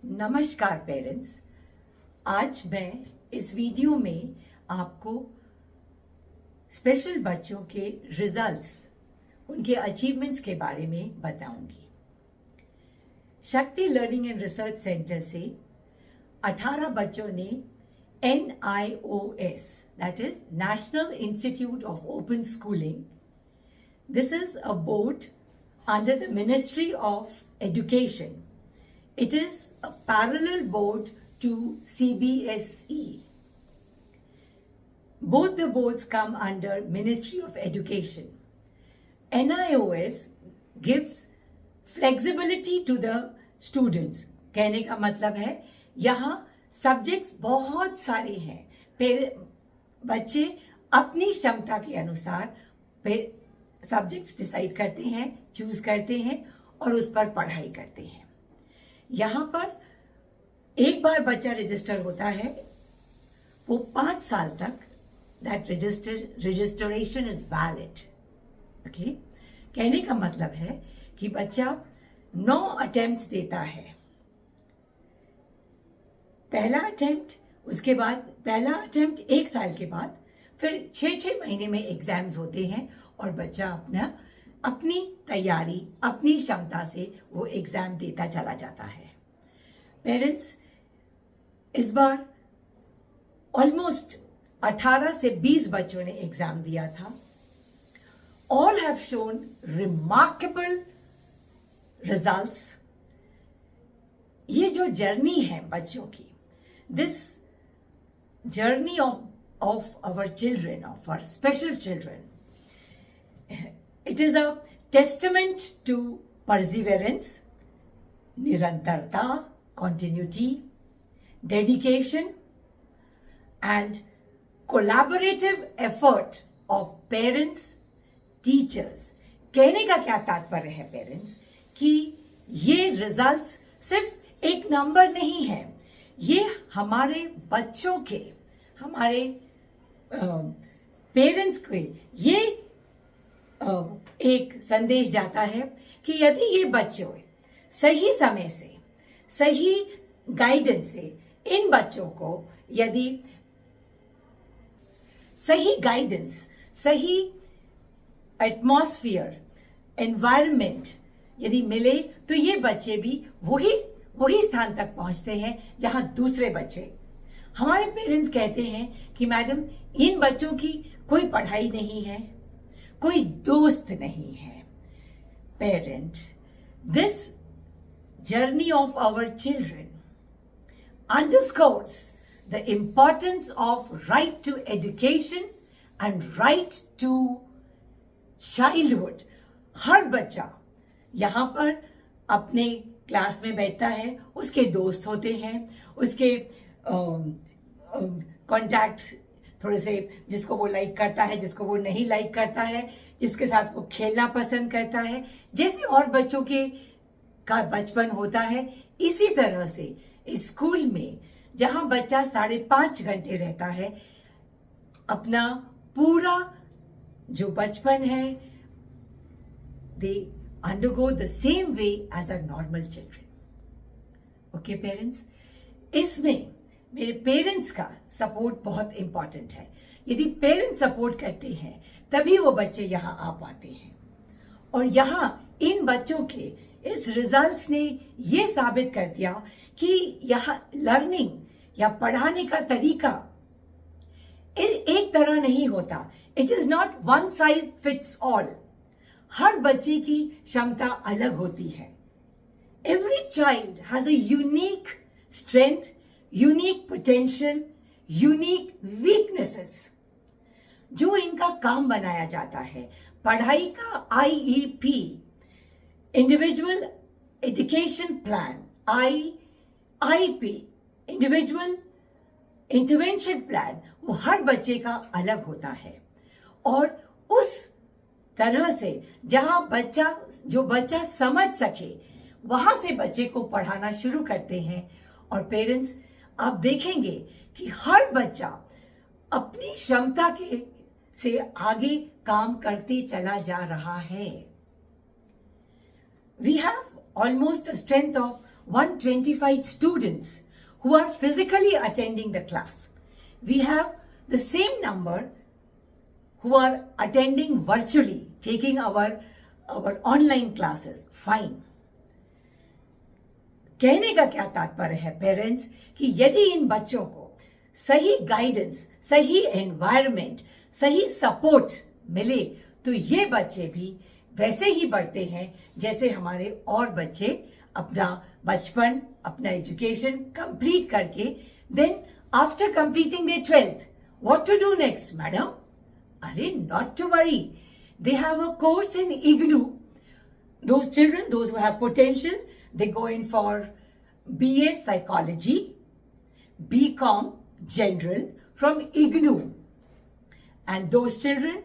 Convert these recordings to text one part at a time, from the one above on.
नमस्कार पेरेंट्स। आज मैं इस वीडियो में आपको स्पेशल बच्चों के रिजल्ट्स, उनके अचीवमेंट्स के बारे में बताऊंगी। शक्ति लर्निंग एंड रिसर्च सेंटर से 18 बच्चों ने NIOS, that is national institute of open schooling, this is a board under the ministry of education. It is a parallel board to CBSE. Both the boards come under Ministry of Education. NIOS gives flexibility to the students. कहने का मतलब है यहाँ subjects बहुत सारे हैं, बच्चे अपनी क्षमता के अनुसार सब्जेक्ट्स डिसाइड करते हैं, चूज करते हैं और उस पर पढ़ाई करते हैं. यहाँ पर एक बार बच्चा रजिस्टर होता है, वो 5 साल तक that registration is valid. Okay, कहने का मतलब है कि बच्चा 9 अटेम्प्ट्स देता है. पहला अटेम्प्ट, उसके बाद पहला अटेम्प्ट 1 साल के बाद, फिर 6 महीने में एग्जाम्स होते हैं और बच्चा अपनी तैयारी, अपनी क्षमता से वो एग्जाम देता चला जाता है. पेरेंट्स, इस बार ऑलमोस्ट 18 से 20 बच्चों ने एग्जाम दिया था. All have shown remarkable results. ये जो जर्नी है बच्चों की, this journey of our children, of our special children, it is a testament to perseverance, nirantarta, continuity, dedication and collaborative effort of parents, teachers. कहने का क्या तात्पर्य है पेरेंट्स, कि ये रिजल्ट्स सिर्फ एक नंबर नहीं है, ये हमारे बच्चों के, हमारे पेरेंट्स के ये एक संदेश जाता है कि यदि ये बच्चे सही समय से, सही गाइडेंस से, इन बच्चों को यदि सही गाइडेंस, सही एटमॉस्फेयर, एनवायरनमेंट यदि मिले, तो ये बच्चे भी वही स्थान तक पहुंचते हैं जहां दूसरे बच्चे. हमारे पेरेंट्स कहते हैं कि मैडम, इन बच्चों की कोई पढ़ाई नहीं है, कोई दोस्त नहीं है. Parent, this journey of our children underscores the importance of right to education and right to childhood. हर बच्चा यहां पर अपने क्लास में बैठता है, उसके दोस्त होते हैं, उसके कॉन्टैक्ट थोड़े से, जिसको वो लाइक करता है, जिसको वो नहीं लाइक करता है, जिसके साथ वो खेलना पसंद करता है, जैसे और बच्चों का बचपन होता है, इसी तरह से स्कूल में जहां बच्चा 5.5 घंटे रहता है, अपना पूरा जो बचपन है, they undergo the same way as a normal children. Okay parents, इसमें मेरे पेरेंट्स का सपोर्ट बहुत इंपॉर्टेंट है. यदि पेरेंट्स सपोर्ट करते हैं तभी वो बच्चे यहाँ आ पाते हैं. और यहाँ इन बच्चों के इस रिजल्ट्स ने ये साबित कर दिया कि यहाँ लर्निंग या पढ़ाने का तरीका एक तरह नहीं होता. It is not one size fits all. हर बच्चे की क्षमता अलग होती है. Every child has a unique strength, unique potential, unique weaknesses, जो इनका काम बनाया जाता है. पढ़ाई का IEP, individual education plan, IIP, individual intervention plan, वो हर बच्चे का अलग होता है. और उस तरह से जो बच्चा समझ सके, वहां से बच्चे को पढ़ाना शुरू करते हैं. और पेरेंट्स, आप देखेंगे कि हर बच्चा अपनी क्षमता से आगे काम करते चला जा रहा है. We have almost a strength of 125 students who are physically attending the class. We have the same number who are attending virtually, taking our online classes. Fine. कहने का क्या तात्पर्य है पेरेंट्स कि यदि इन बच्चों को सही गाइडेंस, सही एनवायरनमेंट, सही सपोर्ट मिले तो ये बच्चे भी वैसे ही बढ़ते हैं जैसे हमारे और बच्चे अपना बचपन, अपना एजुकेशन कंप्लीट करके then after completing their 12th what to do next madam? अरे not to worry, they have a course in IGNOU. Those children, those who have potential, they go in for BA Psychology, BCom General from IGNOU. And those children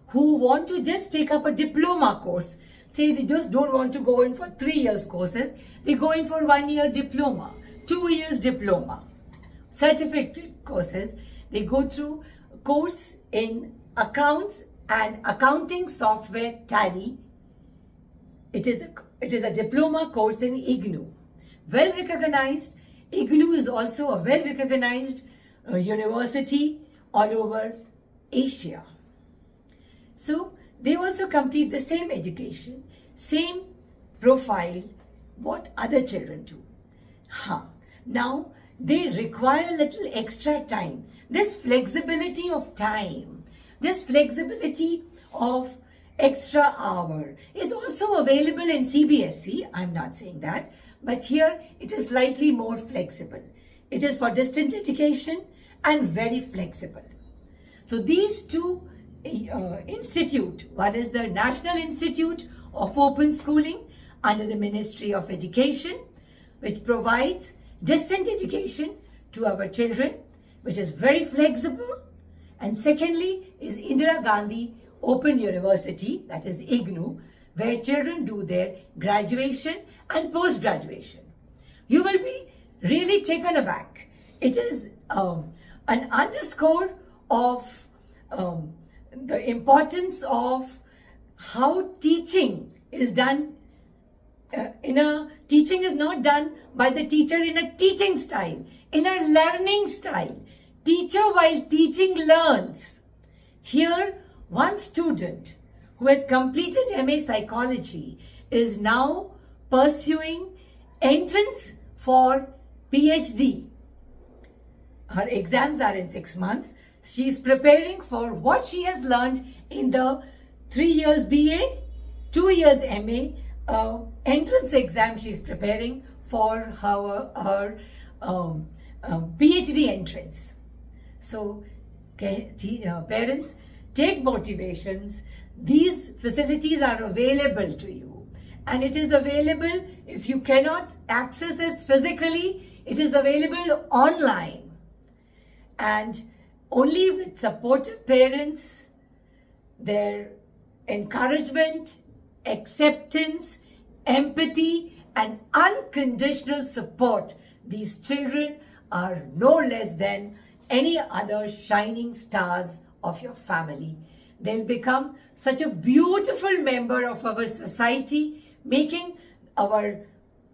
who want to just take up a diploma course, say they just don't want to go in for 3 years courses, they go in for 1 year diploma, 2 years diploma, certificate courses. They go through course in accounts and accounting software Tally. It is a diploma course in IGNOU. Well recognized. IGNOU is also a well recognized university all over Asia. So they also complete the same education, same profile what other children do. Now they require a little extra time. This flexibility of time, this flexibility of extra hour is also available in CBSE. I'm not saying that, but here it is slightly more flexible. It is for distant education and very flexible. So these two institute, one is the National Institute of Open Schooling under the Ministry of Education, which provides distant education to our children, which is very flexible. And secondly is Indira Gandhi Open University, that is IGNOU, where children do their graduation and post-graduation. You will be really taken aback. It is an underscore of the importance of how teaching is done. Teaching is not done by the teacher in a teaching style, in a learning style. Teacher while teaching learns. Here, one student who has completed MA Psychology is now pursuing entrance for PhD. Her exams are in 6 months. She is preparing for what she has learned in the 3 years BA, 2 years MA entrance exam. She is preparing for her PhD entrance. So, parents, take motivations. These facilities are available to you. And it is available, if you cannot access it physically, it is available online. And only with supportive parents, their encouragement, acceptance, empathy, and unconditional support, these children are no less than any other shining stars of your family. They'll become such a beautiful member of our society, making our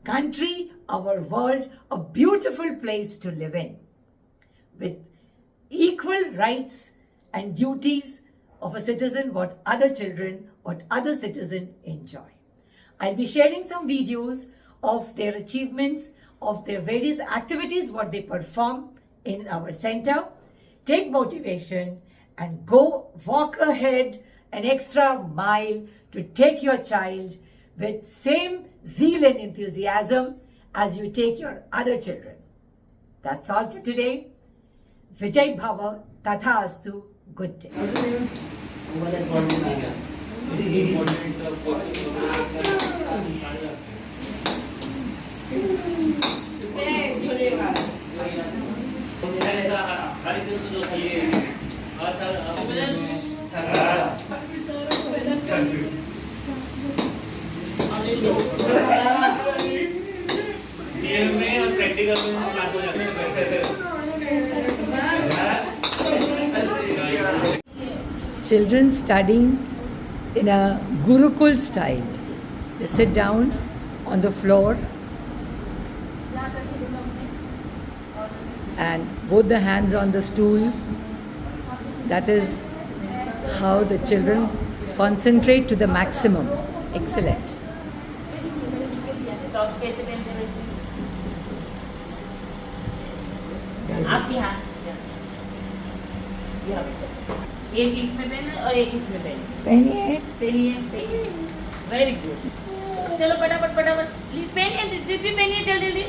country, our world a beautiful place to live in, with equal rights and duties of a citizen, what other children, what other citizens enjoy. I'll be sharing some videos of their achievements, of their various activities, what they perform in our center. Take motivation and go walk ahead an extra mile to take your child with same zeal and enthusiasm as you take your other children. That's all for today. Vijay Bhava, Tatha Astu, good day. Children studying in a Gurukul style. They sit down on the floor and both the hands on the stool. That is how the children concentrate to the maximum. Excellent. Socks कैसे पहनते हैं वैसे? आप यहाँ एक इसमें पहने और एक इसमें पहने। पहनिए। Very good. चलो फटाफट पहनिए, दीदी पहनिए जल्दी।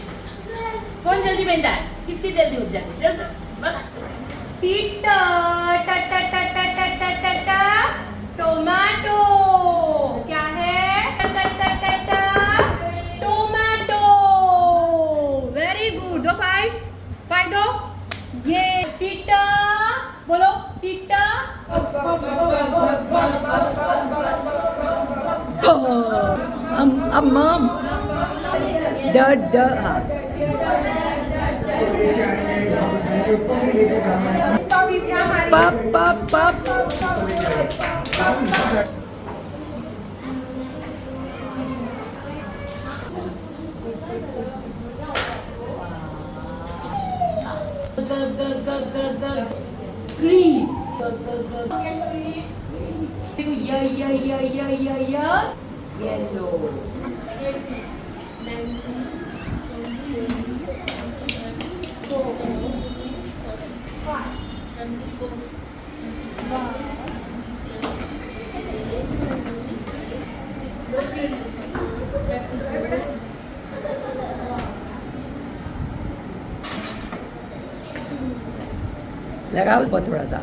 कौन जल्दी पहनता है? किसकी जल्दी उठ जाती है? टोमेटो क्या है? टोमेटो। Very good. दो फाइव दो। ये टीटा बोलो, टीटा। मम ड हाँ पप ग्रीन। येलो। लगाओ उसको थोड़ा सा।